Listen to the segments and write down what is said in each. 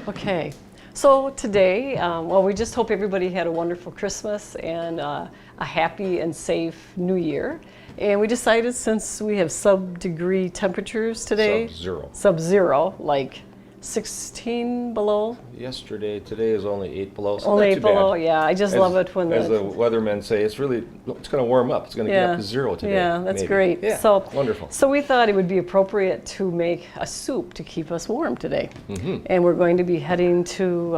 Okay, so today, well, we just hope everybody had a wonderful Christmas and a happy and safe New Year. And we decided, since we have sub-degree temperatures today, sub-zero, like 16 below. Today is only 8 below. So only not 8 too below, bad. yeah. I just love it when as the weathermen say, it's going to warm up. It's going to get up to 0 today. Yeah, that's maybe. great. Yeah, so wonderful. So we thought it would be appropriate to make a soup to keep us warm today. And we're going to be heading to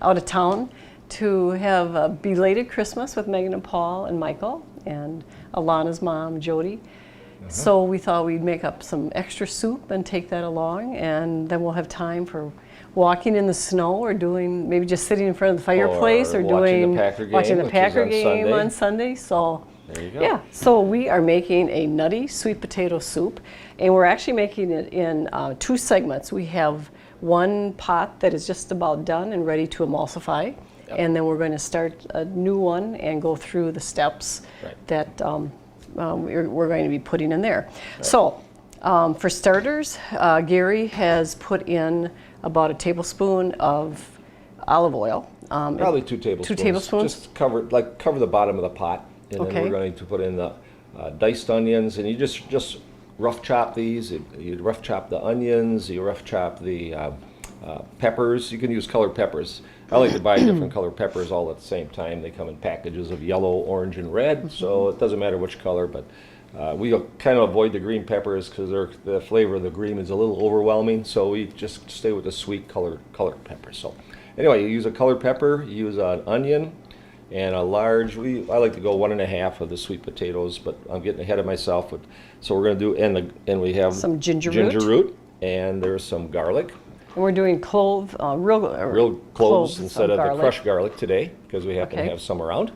out of town to have a belated Christmas with Megan and Paul and Michael and Alana's mom, Jody. So we thought we'd make up some extra soup and take that along, and then we'll have time for walking in the snow, or doing maybe just sitting in front of the fireplace, or watching the Packer game on Sunday. So there you go. Yeah, so we are making a nutty sweet potato soup, and we're actually making it in 2 segments. We have one pot that is just about done and ready to emulsify, and then we're going to start a new one and go through the steps that we're going to be putting in there. So for starters, Gary has put in about a tablespoon of olive oil. Probably 2 tablespoons. 2 tablespoons. Just cover the bottom of the pot, and then we're going to put in the diced onions, and you just rough chop these. You rough chop the onions. You rough chop the peppers. You can use colored peppers. I like to buy different colored peppers all at the same time. They come in packages of yellow, orange, and red, so it doesn't matter which color, but we kind of avoid the green peppers because the flavor of the green is a little overwhelming, so we just stay with the sweet colored peppers. So anyway, you use a colored pepper, you use an onion, and a large, I like to go 1.5 of the sweet potatoes, but I'm getting ahead of myself. So we're going to do, and we have some ginger root, and there's some garlic. And we're doing real cloves instead of the crushed garlic today, because we happen to have some around.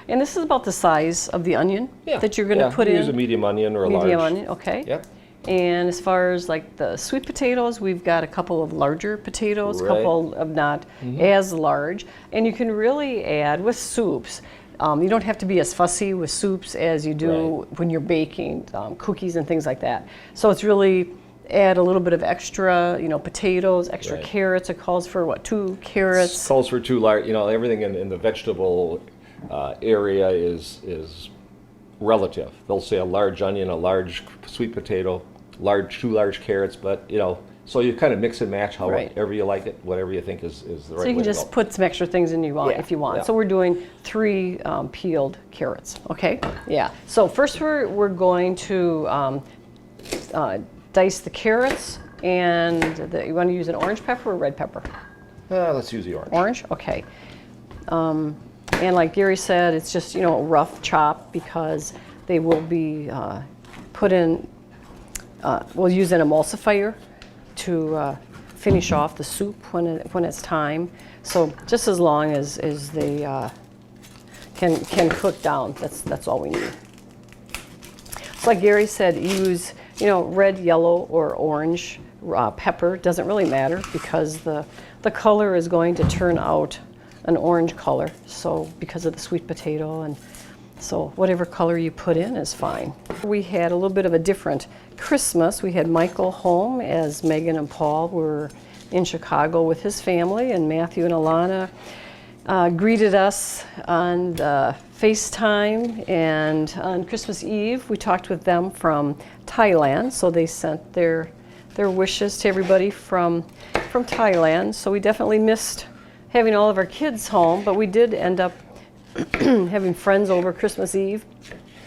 And this is about the size of the onion that you're going to put in. Use a medium onion or a large. Medium onion, okay. Yep. And as far as like the sweet potatoes, we've got a couple of larger potatoes, a couple of not as large. And you can really add with soups. You don't have to be as fussy with soups as you do when you're baking cookies and things like that. So it's really add a little bit of extra, potatoes, extra carrots. It calls for what, 2 carrots? It calls for 2 large. Everything in the vegetable area is relative. They'll say a large onion, a large sweet potato, 2 large carrots, but so you kind of mix and match however you like it, whatever you think is the right way. So you can just put some extra things in if you want. So we're doing 3 peeled carrots. Okay. Yeah. So first we're going to dice the carrots, and you want to use an orange pepper or red pepper? Let's use the orange. Orange, okay. And like Gary said, it's just a rough chop, because they will be put in. We'll use an emulsifier to finish off the soup when it's time. So just as long as they can cook down, that's all we need. So like Gary said, use red, yellow, or orange pepper. Doesn't really matter, because the color is going to turn out an orange color, so because of the sweet potato, and so whatever color you put in is fine. We had a little bit of a different Christmas. We had Michael home, as Megan and Paul were in Chicago with his family, and Matthew and Alana greeted us on FaceTime, and on Christmas Eve we talked with them from Thailand, so they sent their wishes to everybody from Thailand. So we definitely missed having all of our kids home, but we did end up having friends over Christmas Eve.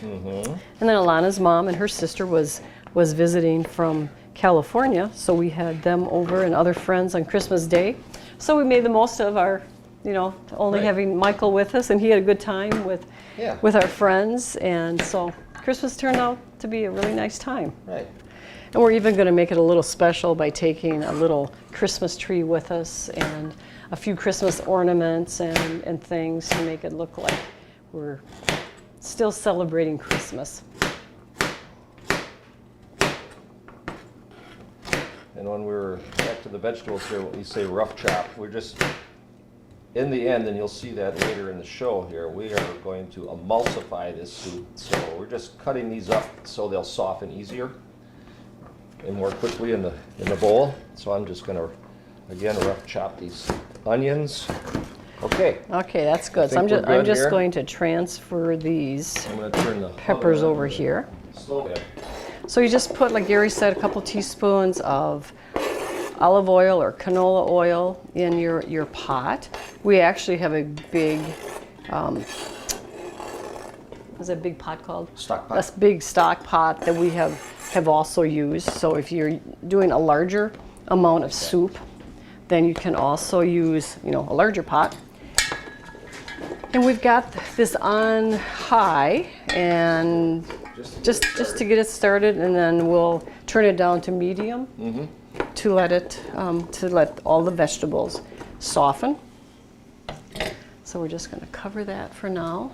And then Alana's mom and her sister was visiting from California, so we had them over, and other friends on Christmas Day. So we made the most of our, only having Michael with us, and he had a good time with our friends, and so Christmas turned out to be a really nice time. Right. And we're even going to make it a little special by taking a little Christmas tree with us, and a few Christmas ornaments and things to make it look like we're still celebrating Christmas. And when we're back to the vegetables here, when we say rough chop, we're just, in the end, and you'll see that later in the show here, we are going to emulsify this soup. So we're just cutting these up so they'll soften easier and more quickly in the bowl. So I'm just going to again, rough chop these onions. Okay. Okay, that's good. So think we're I'm good just here. going to transfer these I'm going to turn the peppers oven on over and here. slow it. So you just put, like Gary said, a couple teaspoons of olive oil or canola oil in your pot. We actually have a big, what's that big pot called? Stock pot. This big stock pot that we have also used. So if you're doing a larger amount of soup, then you can also use, a larger pot. And we've got this on high, and just to get it started, and then we'll turn it down to medium to let all the vegetables soften. So we're just going to cover that for now.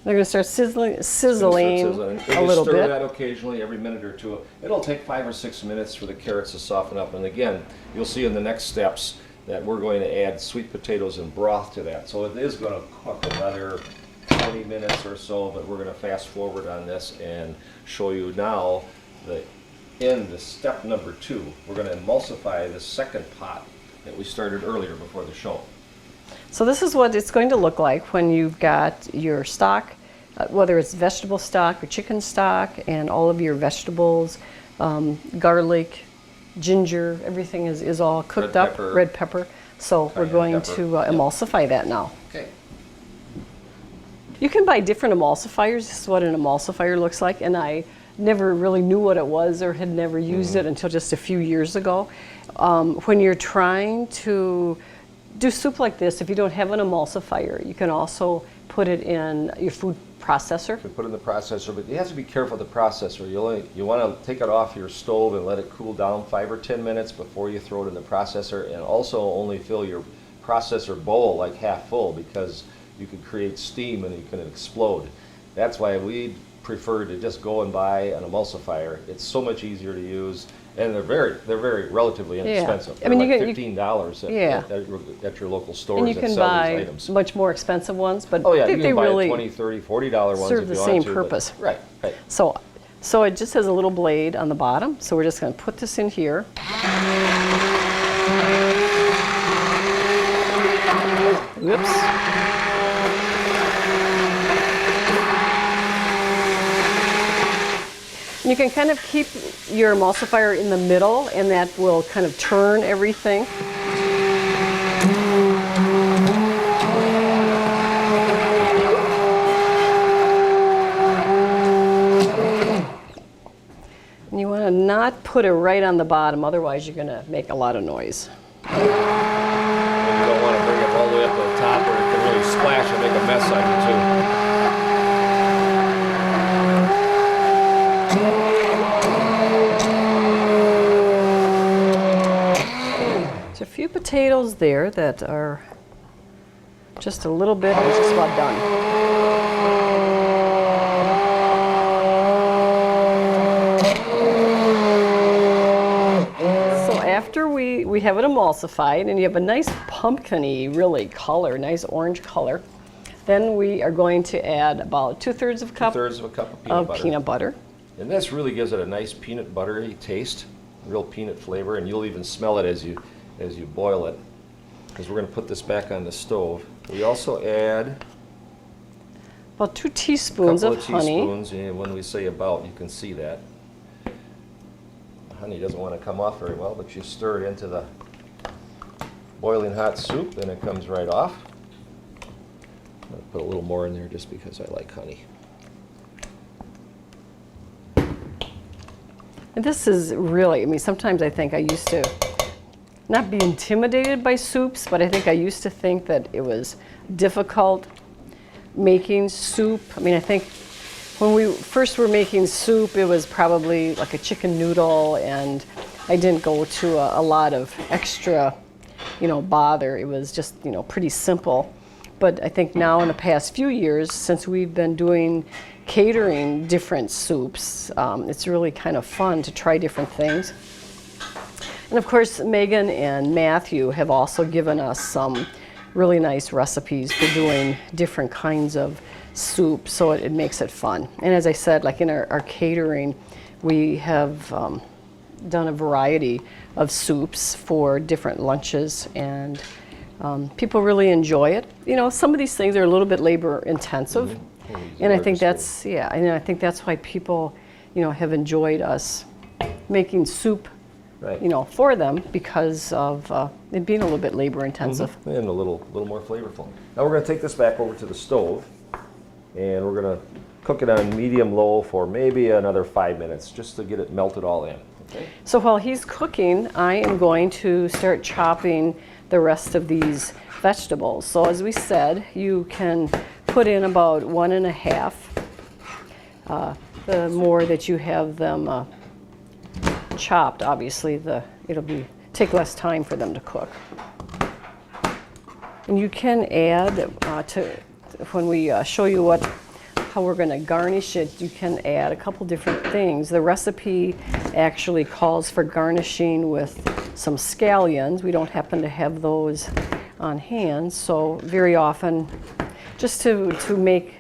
They're going to start sizzling a little Stir bit. that occasionally, every minute or two. It'll take 5 or 6 minutes for the carrots to soften up. And again, you'll see in the next steps that we're going to add sweet potatoes and broth to that. So it is going to cook another 20 minutes or so, but we're going to fast forward on this and show you now the step number 2. We're going to emulsify the second pot that we started earlier before the show. So this is what it's going to look like when you've got your stock, whether it's vegetable stock or chicken stock, and all of your vegetables, garlic, ginger, everything is all cooked up, red pepper. So we're going to emulsify that now. Okay. You can buy different emulsifiers. This is what an emulsifier looks like, and I never really knew what it was or had never used it until just a few years ago. When you're trying to do soup like this, if you don't have an emulsifier, you can also put it in your food processor. You put it in the processor, but you have to be careful with the processor. You want to take it off your stove and let it cool down 5 or 10 minutes before you throw it in the processor, and also only fill your processor bowl like half full, because you could create steam and you can explode. That's why we prefer to just go and buy an emulsifier. It's so much easier to use, and they're very relatively inexpensive. I mean, they're you like can- $15 at your local stores And you that can sell buy these items. much more expensive ones, but Oh yeah, they you can buy really $20, $30, $40 ones serve if the you want same to, purpose. Right. So it just has a little blade on the bottom. So we're just going to put this in here. Whoops. And you can kind of keep your emulsifier in the middle, and that will kind of turn everything. And you want to not put it right on the bottom, otherwise you're going to make a lot of noise. And you don't want to bring it all the way up to the top, where it can really splash and make a mess on you too. There's a few potatoes there that are just a little bit, it's just about done. So after we have it emulsified and you have a nice pumpkin-y really color, nice orange color, then we are going to add about 2/3 of a cup 2/3 of a cup of peanut butter. And this really gives it a nice peanut buttery taste, real peanut flavor, and you'll even smell it as you boil it, because we're going to put this back on the stove. We also add About 2 a teaspoons couple of of honey. teaspoons. And when we say about, you can see that. The honey doesn't want to come off very well, but you stir it into the boiling hot soup, and it comes right off. I'm going to put a little more in there just because I like honey. And this is really, I mean, sometimes I think I used to not be intimidated by soups, but I think I used to think that it was difficult making soup. I mean, I think when we first were making soup, it was probably like a chicken noodle, and I didn't go to a lot of extra, bother. It was just, pretty simple. But I think now in the past few years, since we've been doing catering different soups, it's really kind of fun to try different things. And of course, Megan and Matthew have also given us some really nice recipes for doing different kinds of soup, so it makes it fun. And as I said, like in our catering, we have done a variety of soups for different lunches, and people really enjoy it. You know, some of these things are a little bit labor intensive, and I think that's and I think that's why people, you know, have enjoyed us making soup, you know, for them, because of it being a little bit labor intensive and a little more flavorful. Now we're going to take this back over to the stove, and we're going to cook it on medium-low for maybe another 5 minutes, just to get it melted all in. Okay. So while he's cooking, I am going to start chopping the rest of these vegetables. So as we said, you can put in about 1.5. The more that you have them chopped, obviously, it'll take less time for them to cook. And you can add when we show you how we're going to garnish it, you can add a couple different things. The recipe actually calls for garnishing with some scallions. We don't happen to have those on hand, so very often, just to make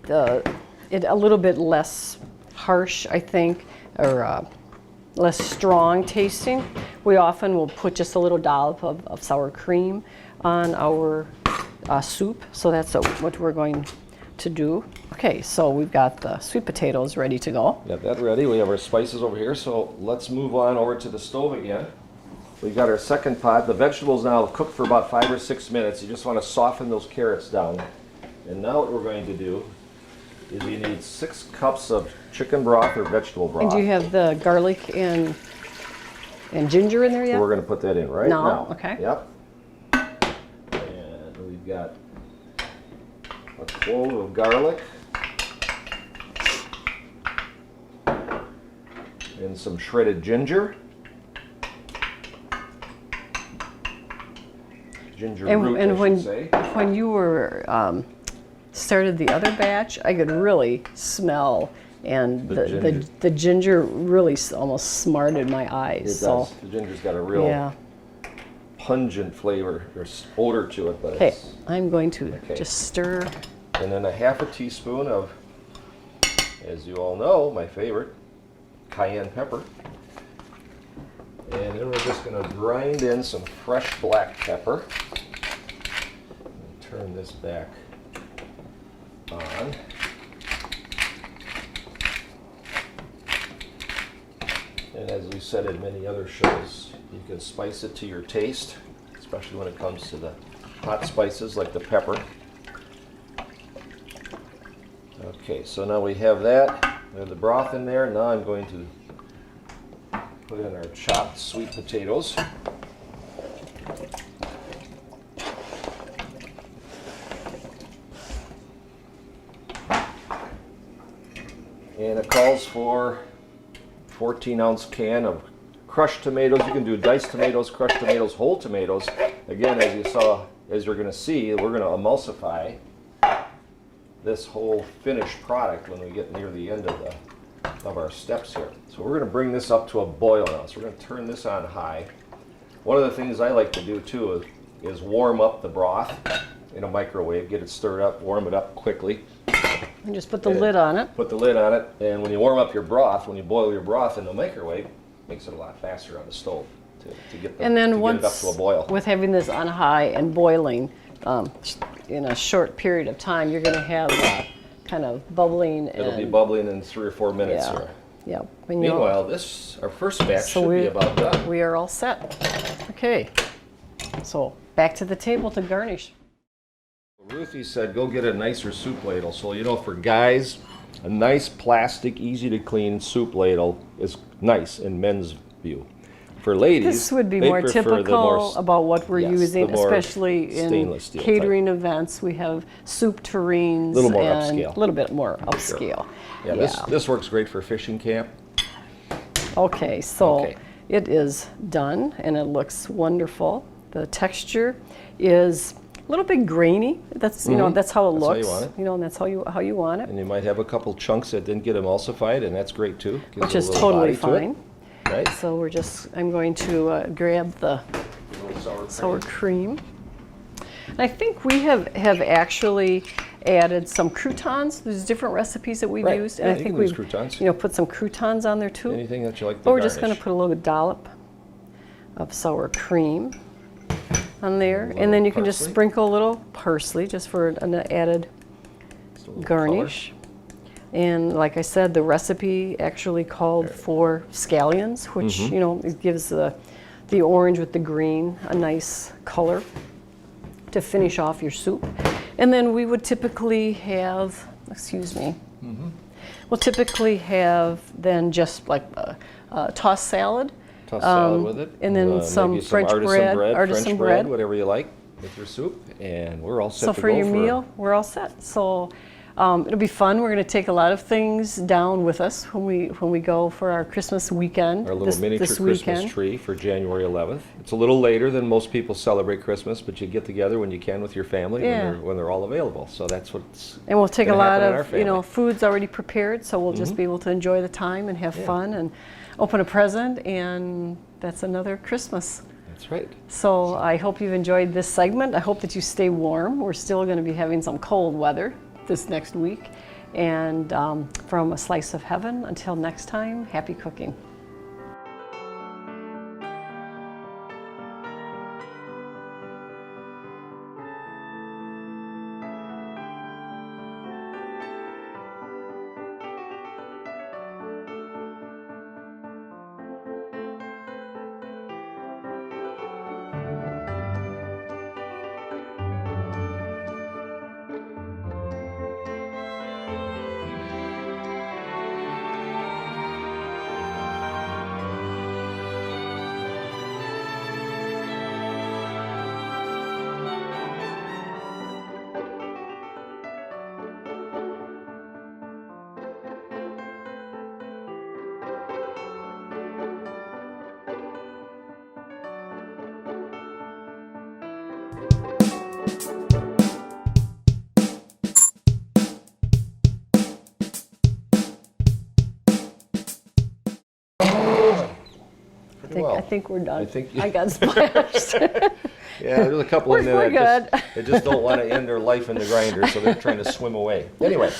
it a little bit less harsh, I think, or less strong tasting, we often will put just a little dollop of sour cream on our soup. So that's what we're going to do. Okay, so we've got the sweet potatoes ready to go. Got that ready. We have our spices over here, so let's move on over to the stove again. We've got our second pot. The vegetables now cooked for about 5 or 6 minutes. You just want to soften those carrots down. And now what we're going to do is you need 6 cups of chicken broth or vegetable broth. And do you have the garlic and ginger in there yet? So we're going to put that in right now. Okay. Yep. And we've got a clove of garlic and some shredded ginger. Ginger root, I should say. When you were started the other batch, I could really smell, and the ginger really almost smarted my eyes. It does. The ginger's got a real pungent flavor or odor to it, but okay, I'm going to just stir. And then a 1/2 teaspoon of, as you all know, my favorite, cayenne pepper. And then we're just going to grind in some fresh black pepper. Turn this back on. And as we said in many other shows, you can spice it to your taste, especially when it comes to the hot spices like the pepper. Okay, so now we have that. We have the broth in there. Now I'm going to put in our chopped sweet potatoes. And it calls for 14-ounce can of crushed tomatoes. You can do diced tomatoes, crushed tomatoes, whole tomatoes. Again, as you're going to see, we're going to emulsify this whole finished product when we get near the end of our steps here. So we're going to bring this up to a boil now. So we're going to turn this on high. One of the things I like to do too is warm up the broth in a microwave, get it stirred up, warm it up quickly. And just put the lid on it. Put the lid on it, and when you warm up your broth, when you boil your broth in the microwave, it makes it a lot faster on the stove to get it up to a boil. With having this on high and boiling in a short period of time, you're going to have kind of bubbling. It'll be bubbling in 3 or 4 minutes here. Yeah. Meanwhile, our first batch should be about done. We are all set. Okay. So back to the table to garnish. Ruthie said, go get a nicer soup ladle. So, for guys, a nice plastic, easy to clean soup ladle is nice in men's view. For ladies, this would be more typical about what we're using, especially in catering events. We have soup tureens, a little more upscale. A little bit more upscale. Sure. Yeah, this works great for fishing camp. Okay, so it is done, and it looks wonderful. The texture is a little bit grainy. That's that's how it looks. How you want it. And that's how you want it. And you might have a couple chunks that didn't get emulsified, and that's great too. Which is totally fine. Right. So I'm going to grab the sour cream. And I think we have actually added some croutons. There's different recipes that we've Right. used, Yeah, and I you think can use we've croutons. put some croutons on there too. Anything that you like to But we're just going to garnish. put a little dollop of sour cream on there, little and then you can just parsley. sprinkle a little parsley just for an added Just a little garnish. And like I said, the recipe actually called for scallions, which it gives the orange with the green a nice color to finish off your soup. And then we would typically have, excuse me, we'll typically have then just like a tossed salad. Tossed salad with it. And then maybe some French artisan bread, artisan French bread. whatever you like with your soup, and we're all set So to for go your meal, we're all set. So it'll be fun. We're going to take a lot of things down with us when we go for our Christmas weekend. Our little miniature this Christmas weekend. tree for January 11th. It's a little later than most people celebrate Christmas, but you get together when you can with your family Yeah. when they're all available. So that's what's And we'll take a gonna lot happen in our of, family. foods already prepared, so we'll just be able to enjoy the time and have fun and open a present, and that's another Christmas. That's right. So I hope you've enjoyed this segment. I hope that you stay warm. We're still going to be having some cold weather this next week. And from A Slice of Heaven, until next time, happy cooking. I think we're done. I got splashed. Yeah, there's a couple in there We're that good. they just don't want to end their life in the grinder, so they're trying to swim away. Anyway,